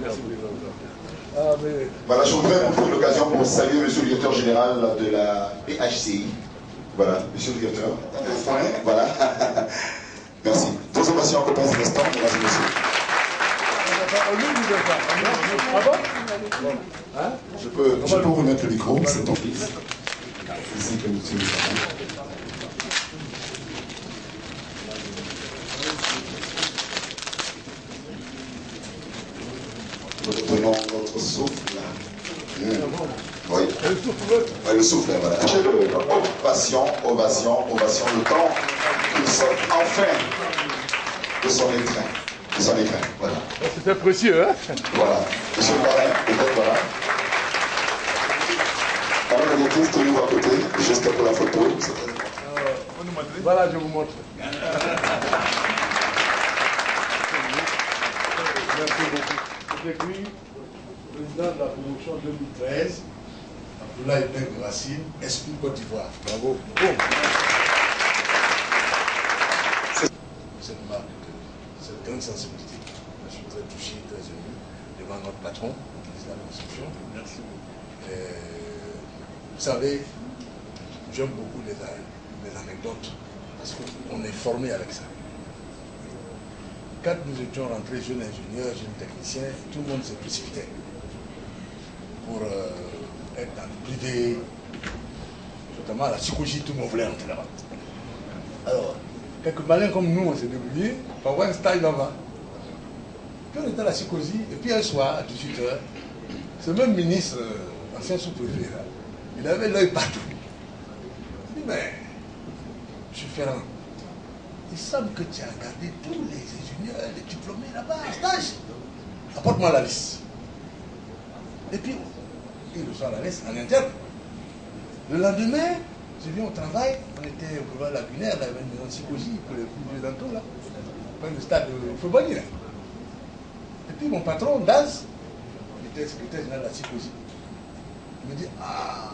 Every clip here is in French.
Merci beaucoup. Voilà, je voudrais profiter de l'occasion pour saluer Monsieur le Directeur Général de la PHCI. Voilà, Monsieur le Directeur. Voilà. Merci. Deux ovations en compagnie de l'instant, mesdames et messieurs. Je peux remettre le micro, c'est ton fils. Ici que monsieur le savons. Retenons notre souffle. Oui. Le souffle, voilà. Ovation, ovation, ovation. Le temps nous sommes enfin de son écrin. De son écrin, voilà. C'était précieux, hein? Voilà. Monsieur le parrain, peut-être, voilà. Alors, le directrice, tenez-vous à côté, juste pour la photo. Voilà, je vous montre. Merci beaucoup. C'est écrit, président de la promotion 2013, Abdoulaye Ben Racine, Esprit Côte d'Ivoire. Bravo. C'est une marque de cette grande sensibilité. Je suis très touché, très ému devant notre patron, le ministre de la Constitution. Merci beaucoup. Vous savez, j'aime beaucoup les anecdotes parce qu'on est formé avec ça. Quand nous étions rentrés jeunes ingénieurs, jeunes techniciens, tout le monde s'est précipité pour être dans le privé, notamment à la psychologie, tout le monde voulait entrer là-bas. Alors, quelques malins comme nous, on s'est débrouillés pour avoir un stage là-bas. Puis on était à la psychologie, et puis un soir, à 18h, ce même ministre, ancien sous-préfet, il avait l'œil partout. Il dit, mais, je suis Ferrand. Il semble que tu as regardé tous les ingénieurs, les diplômés là-bas, en stage. Apporte-moi la liste. Et puis, il reçoit la liste en interne. Le lendemain, je viens au travail, on était au boulevard Lagunaire, là, il y avait une maison de psychologie pour les plus vieux d'entre là, près du stade de Fobani, là. Et puis mon patron, Daz, il était secrétaire général de la psychologie. Il me dit, ah,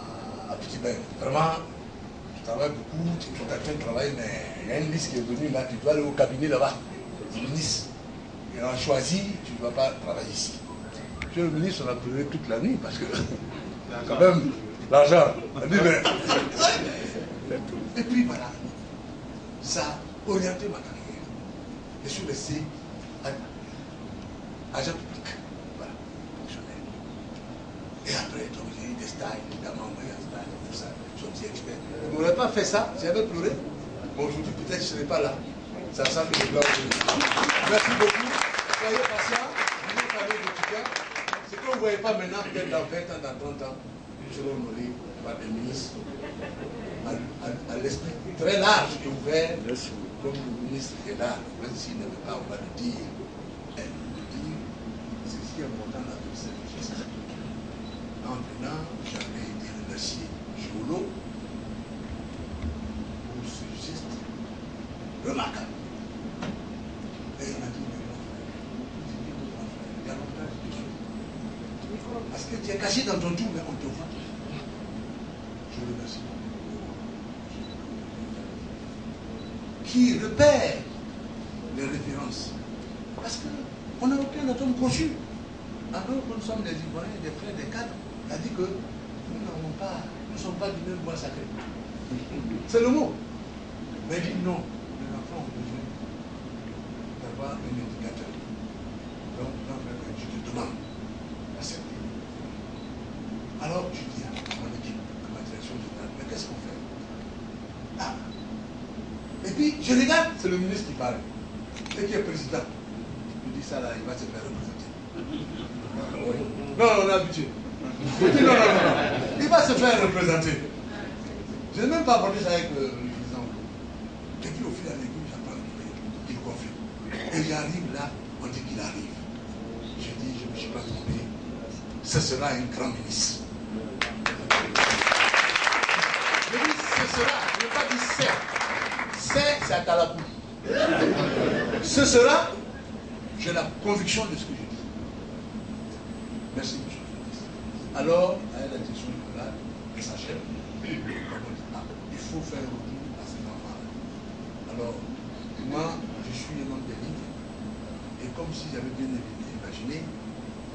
petit Ben, vraiment, tu travailles beaucoup, tu es en train de travailler, mais il y a une liste qui est venue là, tu dois aller au cabinet là-bas, du ministre. Et on a choisi, tu ne vas pas travailler ici. Monsieur le ministre, on a pleuré toute la nuit parce que, quand même, l'argent. On dit, mais... Et puis voilà, ça a orienté ma carrière. Je suis resté agent public, voilà, fonctionnaire. Et après, donc j'ai eu des stages, évidemment, un stage, tout ça, je suis expert. Je n'aurais pas fait ça, si j'avais pleuré. Bon, aujourd'hui, peut-être que je ne serais pas là. Ça sent que je dois aujourd'hui. Merci beaucoup. Soyez patients. Vous savez d'étudiants. Ce que vous ne voyez pas maintenant, peut-être dans 20 ans, dans 30 ans, je serai honoré par des ministres à l'esprit très large et ouvert, comme le ministre est là, même s'il ne veut pas, on va le dire. C'est ce qui est important dans toute cette gestion. En venant, j'avais été remercié Géolo pour ce geste remarquable. Et il m'a dit, mais mon frère, il y a longtemps que je suis. Parce que tu es caché dans ton tour, mais on te voit. Je le remercie. Qui repère les références. Parce qu'on n'a aucun atome conçu. Alors que nous sommes des Ivoiriens, des frères, des cadres, il a dit que nous ne sommes pas du même bois sacré. C'est le mot. Mais il dit non, les enfants ont besoin d'avoir un indicateur. Donc, je te demande d'accepter. Alors, je dis à mon équipe, à ma direction générale, mais qu'est-ce qu'on fait? Ah. Et puis, je regarde, c'est le ministre qui parle. Et qui est président. Je dis ça là, il va se faire représenter. Non, on est habitué. Je dis non. Il va se faire représenter. Je n'ai même pas abordé ça avec le président. Et puis, au fil de l'aiguille, j'apprends qu'il confirme. Et j'arrive là, on dit qu'il arrive. Je dis, je ne me suis pas trompé. Ce sera un grand ministre. Je dis, ce sera, je n'ai pas dit c'est à Talapouli. Ce sera, j'ai la conviction de ce que je dis. Merci, monsieur le ministre. Alors, à la direction générale, elle s'achève. Il faut faire retour à ces enfants-là. Alors, moi, je suis un homme des livres, et comme si j'avais bien imaginé,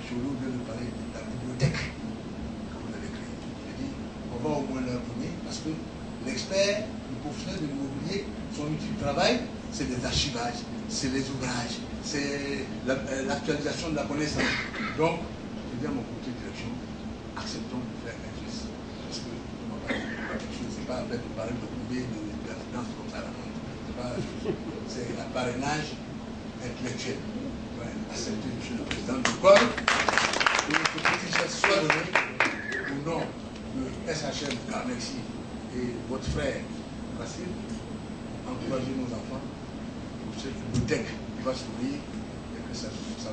Cholo vient de parler de la bibliothèque que vous avez créée. Je dis, on va au moins leur donner, parce que l'expert, le professionnel de l'immobilier, son outil de travail, c'est des archivages, c'est les ouvrages, c'est l'actualisation de la connaissance. Donc, je dis à mon comité de direction, acceptons de faire un geste. Parce que ce n'est pas avec le parrain de couper de la finance comme ça. C'est un parrainage intellectuel. Ouais, accepter, monsieur le président du corps, que ce petit geste soit donné au nom de SHM Carnexi et votre frère Racine, encourager nos enfants pour cette bibliothèque qui va s'ouvrir et que ça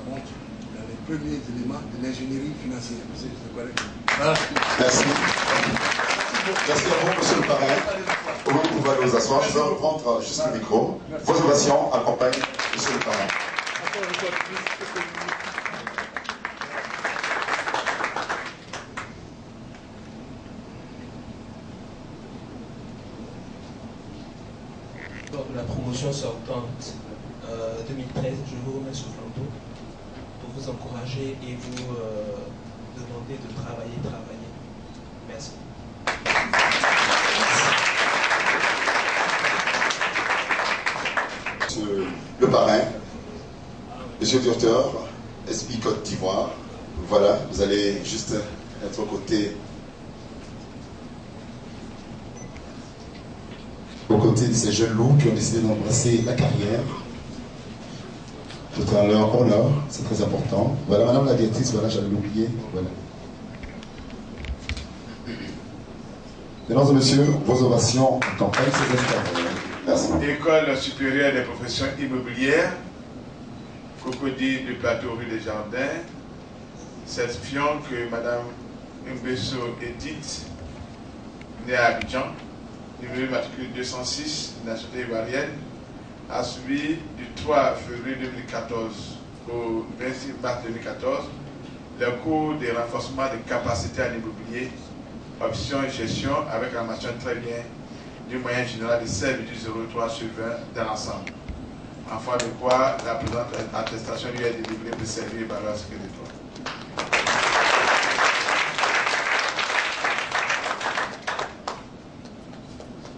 montre dans les premiers éléments de l'ingénierie financière. C'est correct. Voilà. Merci. Merci à vous, monsieur le parrain. Vous pouvez vous asseoir. Je vais reprendre juste le micro. Vos ovations accompagnent monsieur le parrain. Lors de la promotion sortante 2013, je vous remets ce flambeau pour vous encourager et vous demander de travailler. Merci. Le parrain, monsieur le directeur, SPI Côte d'Ivoire, voilà, vous allez juste être aux côtés de ces jeunes loups qui ont décidé d'embrasser la carrière. Tout à leur honneur, c'est très important. Voilà, madame la directrice, voilà, j'allais l'oublier. Voilà. Mesdames et messieurs, vos ovations accompagnent ces extraordinaires. Merci. École supérieure des professions immobilières, Cocody du plateau rue des Jardins, certifiant que madame Mbesso Edith, née à Abidjan, numéro matricule 206, nationalité ivoirienne, a suivi du 3 février 2014 au 26 mars 2014 le cours de renforcement des capacités en immobilier, option et gestion avec la mention très bien du moyen général de 7,03 sur 20 dans l'ensemble. En foi de quoi la présente attestation lui est délivrée pour servir par la sécurité.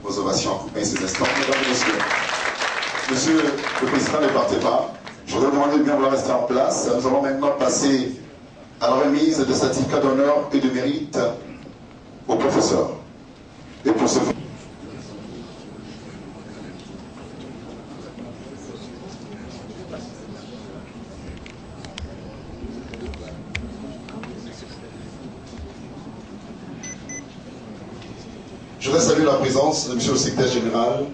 Vos ovations accompagnent ces instants. Mesdames et messieurs, monsieur le président, ne partez pas. Je voudrais demander de bien vouloir rester en place. Nous allons maintenant passer à la remise de certificats d'honneur et de mérite aux professeurs. Et pour ce je voudrais saluer la présence de monsieur le secrétaire général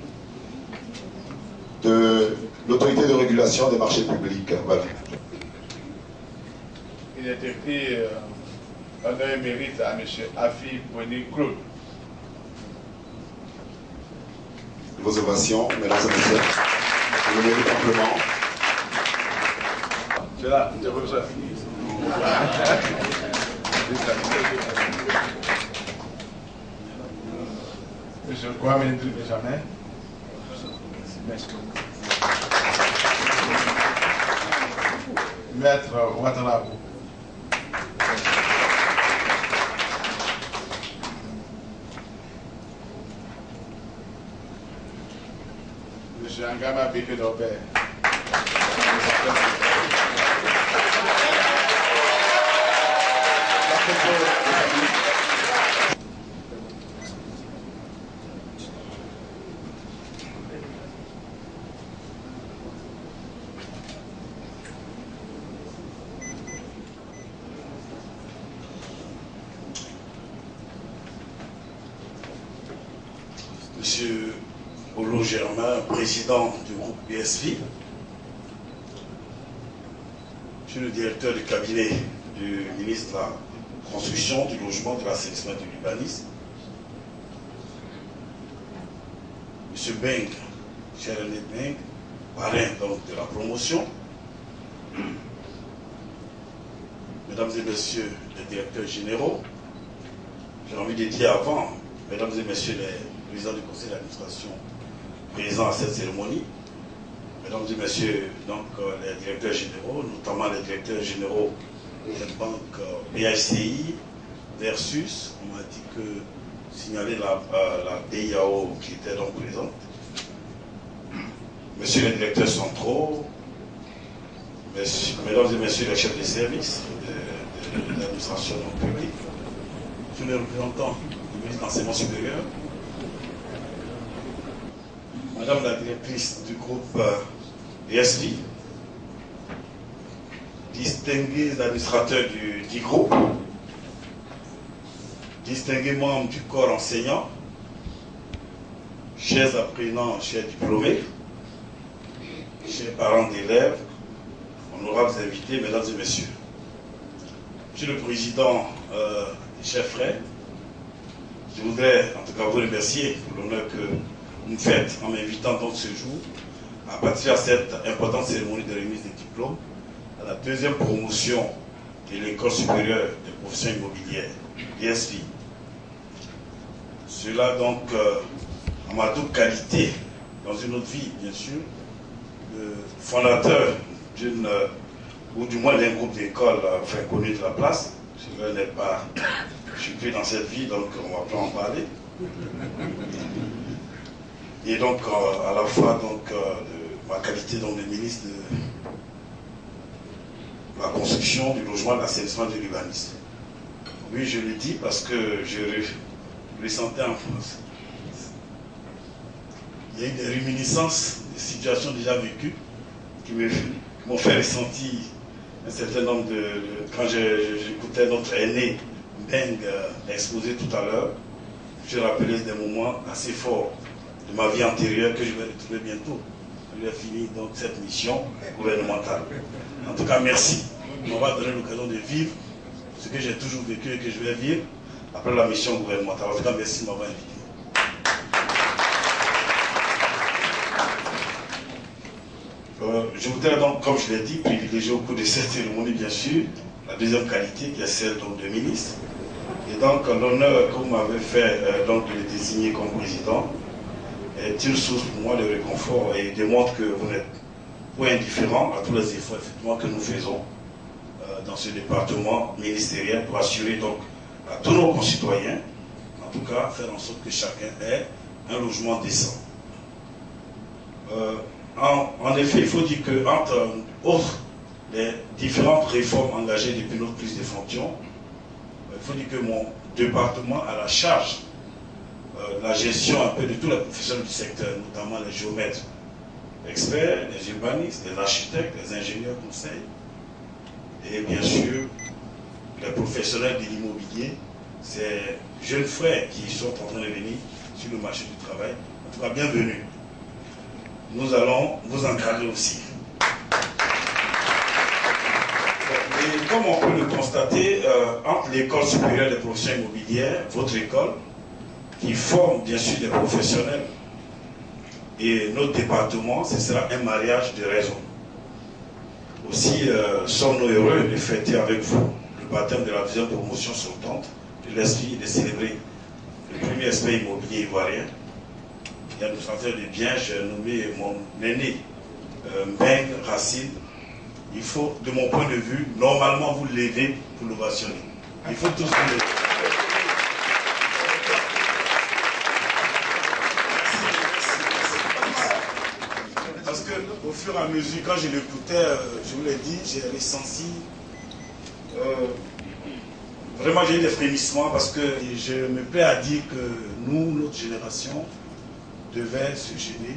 de l'autorité de régulation des marchés publics. Voilà. Il est écrit honneur et mérite à M. Afi Boni Claude. Vos ovations, mesdames et messieurs, vous le méritez amplement. C'est là, c'est comme ça. Monsieur Kwame Benjamin. Maître Ouattara. Monsieur Angama Beke Norbert. Monsieur Olo Germain, président du groupe BSV, Monsieur le directeur du cabinet du ministre de la Construction, du Logement, de l'Assainissement et de l'Urbanisme, Monsieur Beng, cher René Beng, parrain donc de la promotion, Mesdames et Messieurs les directeurs généraux, j'ai envie de dire avant, Mesdames et Messieurs les présidents du conseil d'administration présents à cette cérémonie, Mesdames et Messieurs donc, les directeurs généraux, notamment les directeurs généraux des banques BHCI versus, on m'a dit que signaler la BIAO qui était donc présente. Monsieur les directeurs centraux, mesdames et messieurs les chefs de service de l'administration publique, tous les représentants du ministre de l'Enseignement supérieur, madame la directrice du groupe ESP, distingués administrateurs du groupe, distingués membres du corps enseignant, chers apprenants, chers diplômés, chers parents d'élèves, honorables invités, mesdames et messieurs. Monsieur le Président, chers frères, je voudrais en tout cas vous remercier pour l'honneur que vous me faites en m'invitant donc ce jour à participer à cette importante cérémonie de remise des diplômes à la deuxième promotion de l'École supérieure des professions immobilières, ESP. Cela donc en ma double qualité, dans une autre vie bien sûr, de fondateur d'une, ou du moins d'un groupe d'écoles connu de la place. Je n'ai pas, je suis plus dans cette vie, donc on ne va pas en parler. Et donc à la fois donc, de ma qualité donc, de ministre de la construction, du logement, de l'assainissement et de l'urbanisme. Oui, je le dis parce que je ressentais en France. Il y a eu des réminiscences, des situations déjà vécues qui m'ont fait ressentir un certain nombre de... Quand j'écoutais notre aîné Beng exposer tout à l'heure, je rappelais des moments assez forts de ma vie antérieure que je vais retrouver bientôt. Je vais finir donc cette mission gouvernementale. En tout cas, merci. On m'aura donné l'occasion de vivre ce que j'ai toujours vécu et que je vais vivre après la mission gouvernementale. En tout cas, merci de m'avoir invité. Je voudrais donc, comme je l'ai dit, privilégier au cours de cette cérémonie, bien sûr, la deuxième qualité qui est celle donc, de ministre. Et donc, l'honneur que vous m'avez fait donc, de le désigner comme président est une source pour moi de réconfort et démontre que vous n'êtes pas indifférent à tous les efforts effectivement, que nous faisons dans ce département ministériel pour assurer donc à tous nos concitoyens, en tout cas, faire en sorte que chacun ait un logement décent. En effet, il faut dire qu'entre autres les différentes réformes engagées depuis notre prise de fonction, il faut dire que mon département a la charge de la gestion un peu de tous les professionnels du secteur, notamment les géomètres, experts, les urbanistes, les architectes, les ingénieurs conseils, et bien sûr les professionnels de l'immobilier, ces jeunes frères qui sont en train de venir sur le marché du travail. En tout cas, bienvenue. Nous allons vous encadrer aussi. Et comme on peut le constater, entre l'école supérieure des professions immobilières, votre école, qui forme bien sûr des professionnels, et notre département, ce sera un mariage de raison. Aussi, sommes-nous heureux de fêter avec vous le baptême de la deuxième promotion sortante de l'esprit et de célébrer le premier aspect immobilier ivoirien. Et administrateur de biens, j'ai nommé mon aîné Mbeng Racine. Il faut, de mon point de vue, normalement vous lever pour l'ovationner. Il faut tous vous lever. Parce que au fur et à mesure, quand je l'écoutais, je vous l'ai dit, j'ai ressenti vraiment j'ai eu des frémissements parce que je me plais à dire que nous, notre génération, devait se gêner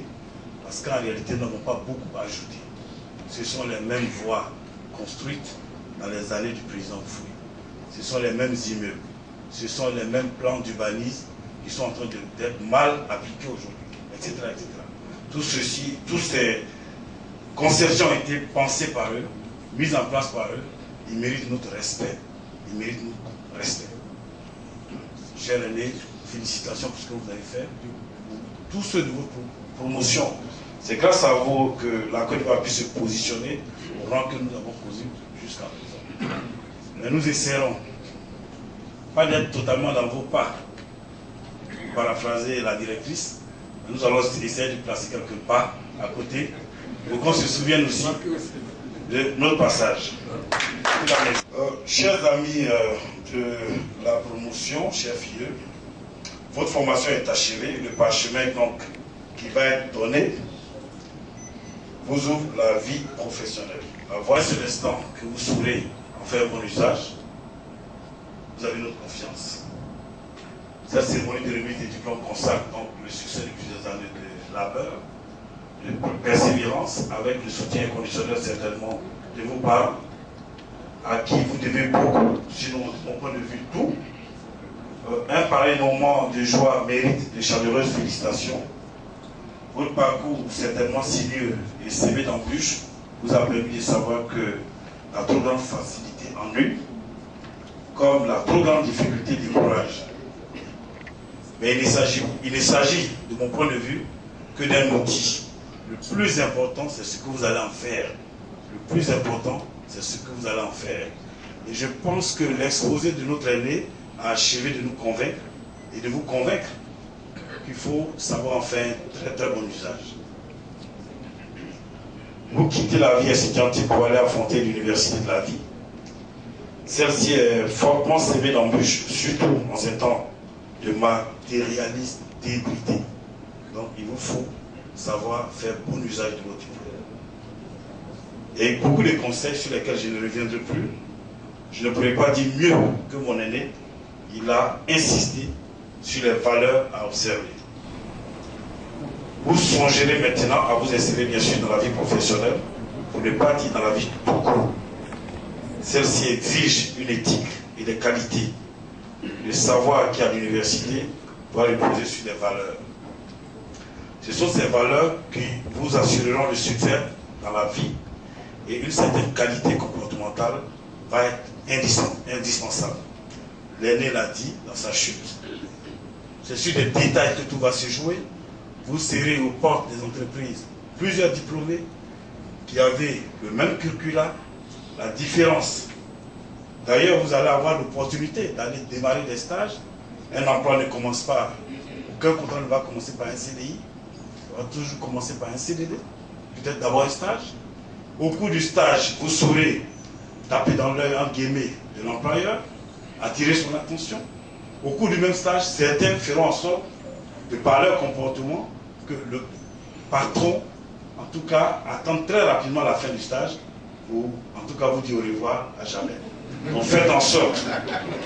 parce qu'en réalité, nous n'avons pas beaucoup ajouté. Ce sont les mêmes voies construites dans les années du président Fouy. Ce sont les mêmes immeubles. Ce sont les mêmes plans d'urbanisme qui sont en train d'être mal appliqués aujourd'hui, etc., etc. Tout ceci, toutes ces conceptions ont été pensées par eux, mises en place par eux. Ils méritent notre respect. Ils méritent notre respect. Cher aîné, félicitations pour ce que vous avez fait. Tous ceux de votre promotion. C'est grâce à vous que la Côte d'Ivoire puisse se positionner au rang que nous avons posé jusqu'à présent. Mais nous essaierons pas d'être totalement dans vos pas, pour paraphraser la directrice. Nous allons essayer de placer quelque part à côté pour qu'on se souvienne aussi de notre passage. Chers amis de la promotion, chers filles, votre formation est achevée. Le parchemin donc, qui va être donné vous ouvre la vie professionnelle. Voilà ce l'instant que vous saurez en faire bon usage. Vous avez notre confiance. Cette cérémonie de remise des diplômes consacre donc le succès de plusieurs années de labeur, de persévérance, avec le soutien inconditionnel certainement de vos parents, à qui vous devez beaucoup, sinon de mon point de vue tout. Un pareil moment de joie mérite de chaleureuses félicitations. Votre parcours certainement sinueux et sévé d'embûches vous a permis de savoir que la trop grande facilité ennuie, comme la trop grande difficulté décourage. Mais il ne s'agit, de mon point de vue, que d'un outil. Le plus important, c'est ce que vous allez en faire. Le plus important, c'est ce que vous allez en faire. Et je pense que l'exposé de notre aîné a achevé de nous convaincre et de vous convaincre qu'il faut savoir en faire un très très bon usage. Vous quittez la vie étudiante pour aller affronter l'université de la vie. Celle-ci est fortement sévée d'embûches, surtout en ces temps de matérialisme débridé. Donc il vous faut savoir faire bon usage de votre diplôme. Et beaucoup de conseils sur lesquels je ne reviendrai plus. Je ne pourrais pas dire mieux que mon aîné. Il a insisté sur les valeurs à observer. Vous songerez maintenant à vous insérer bien sûr dans la vie professionnelle, pour ne pas dire dans la vie tout court. Celle-ci exige une éthique et des qualités. Le savoir acquis à l'université doit reposer sur des valeurs. Ce sont ces valeurs qui vous assureront le succès dans la vie, et une certaine qualité comportementale va être indispensable. L'aîné l'a dit dans sa chute. C'est sur des détails que tout va se jouer. Vous serez aux portes des entreprises plusieurs diplômés qui avaient le même curriculum, la différence. D'ailleurs, vous allez avoir l'opportunité d'aller démarrer des stages. Un emploi ne commence pas, aucun contrat ne va commencer par un CDI. Il va toujours commencer par un CDD, peut-être d'abord un stage. Au cours du stage, vous saurez taper dans l'œil, entre guillemets, de l'employeur, attirer son attention. Au cours du même stage, certains feront en sorte, de par leur comportement, que le patron, en tout cas, attend très rapidement la fin du stage, ou en tout cas vous dit au revoir à jamais. Donc faites en sorte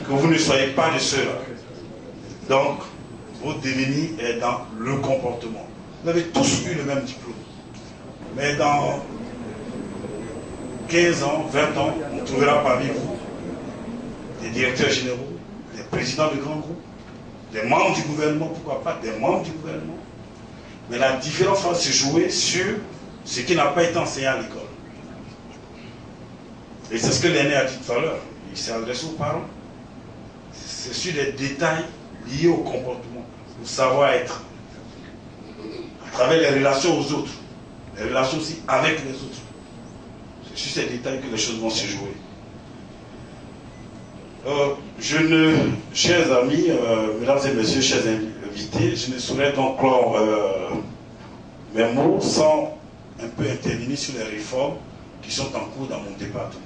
que vous ne soyez pas de ceux-là. Donc, votre devenir est dans le comportement. Vous avez tous eu le même diplôme. Mais dans 15 ans, 20 ans, on trouvera parmi vous des directeurs généraux, des présidents de grands groupes, des membres du gouvernement, pourquoi pas, des membres du gouvernement. Mais la différence va se jouer sur ce qui n'a pas été enseigné à l'école. Et c'est ce que l'aîné a dit tout à l'heure. Il s'est adressé aux parents. C'est sur des détails liés au comportement, au savoir-être, à travers les relations aux autres, les relations aussi avec les autres. C'est sur ces détails que les choses vont se jouer. Chers amis, mesdames et messieurs, chers invités, je ne saurais donc clore mes mots sans un peu intervenir sur les réformes qui sont en cours dans mon département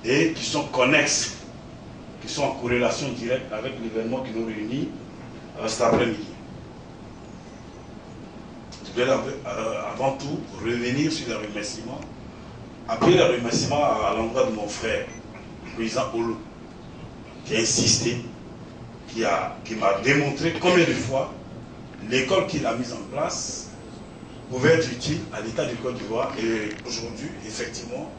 et qui sont connexes, qui sont en corrélation directe avec l'événement qui nous réunit cet après-midi. Je vais avant tout revenir sur les remerciements. Après les remerciements à l'endroit de mon frère, le président Olo, qui a insisté, qui m'a démontré combien de fois l'école qu'il a mise en place pouvait être utile à l'État du Côte d'Ivoire. Et aujourd'hui, effectivement,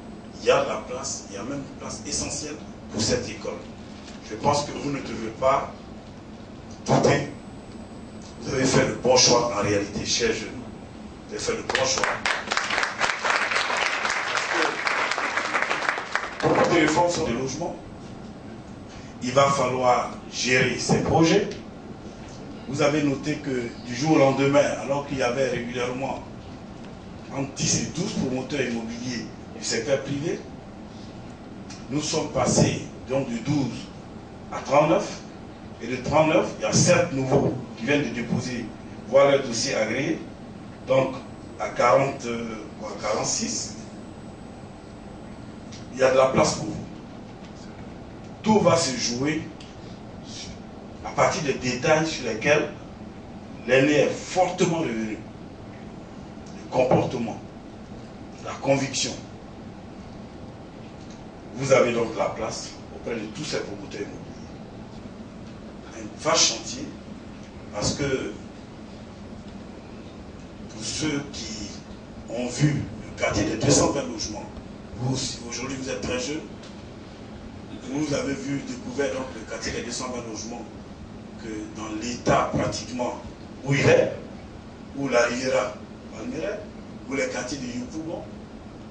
il y a de la place, il y a même une place essentielle pour cette école. Je pense que vous ne devez pas douter. Vous avez fait le bon choix en réalité, chers jeunes. Vous avez fait le bon choix. Beaucoup de réformes sur les logements. Il va falloir gérer ces projets. Vous avez noté que du jour au lendemain, alors qu'il y avait régulièrement entre 10 et 12 promoteurs immobiliers du secteur privé, nous sommes passés donc de 12 à 39. Et de 39, il y a 7 nouveaux qui viennent de déposer, voir leur dossier agréé. Donc à 46, il y a de la place pour vous. tout va se jouer à partir des détails sur lesquels l'aîné est fortement revenu. Le comportement, la conviction. Vous avez donc la place auprès de tous ces promoteurs immobiliers. Un vaste chantier, parce que pour ceux qui ont vu le quartier des 220 logements, vous aussi, aujourd'hui vous êtes très jeunes, vous avez vu, découvert donc le quartier des 220 logements, que dans l'état pratiquement où il est, où la Riviera Palmeraie, où les quartiers de Yopougon,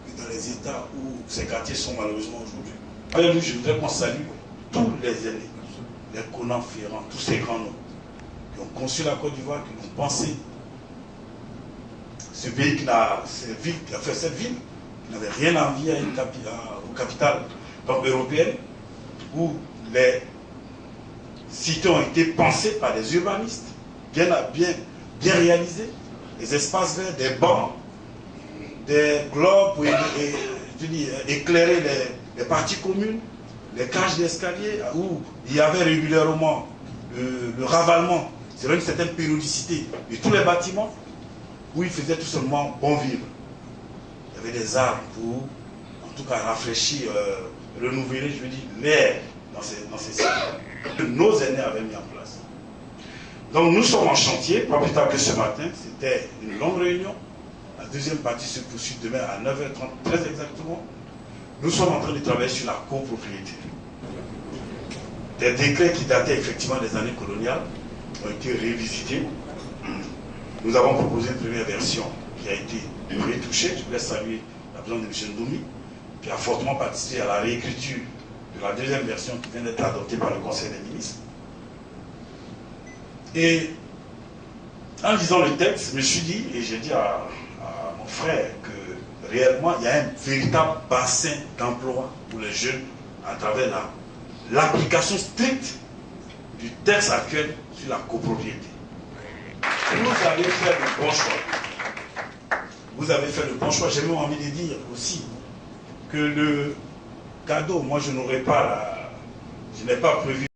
que dans les états où ces quartiers sont malheureusement aujourd'hui. Avec nous, je voudrais qu'on salue tous les aînés, les Conan Ferrand, tous ces grands noms qui ont conçu la Côte d'Ivoire, qui ont pensé ce pays cette ville qui n'avait rien à envier aux capitales européennes, où les cités ont été pensées par des urbanistes, bien réalisés, des espaces verts, des bancs, des globes pour éclairer les parties communes, les cages d'escalier, où il y avait régulièrement le ravalement sur une certaine périodicité de tous les bâtiments, où il faisait tout simplement bon vivre. Il y avait des arbres pour, en tout cas, rafraîchir, renouveler, je veux dire, l'air dans ces sites que nos aînés avaient mis en place. Donc nous sommes en chantier, pas plus tard que ce matin, c'était une longue réunion. La deuxième partie se poursuit demain à 9h30, très exactement. Nous sommes en train de travailler sur la copropriété. Des décrets qui dataient effectivement des années coloniales ont été révisités. Nous avons proposé une première version qui a été retouchée. Je voulais saluer la présence de M. Ndoumi, qui a fortement participé à la réécriture de la deuxième version qui vient d'être adoptée par le Conseil des ministres. Et en lisant le texte, je me suis dit, et j'ai dit à mon frère, que réellement, il y a un véritable bassin d'emploi pour les jeunes à travers l'application stricte du texte actuel sur la copropriété. Vous avez fait le bon choix. Vous avez fait le bon choix. J'ai même envie de dire aussi que le cadeau, moi je n'ai pas prévu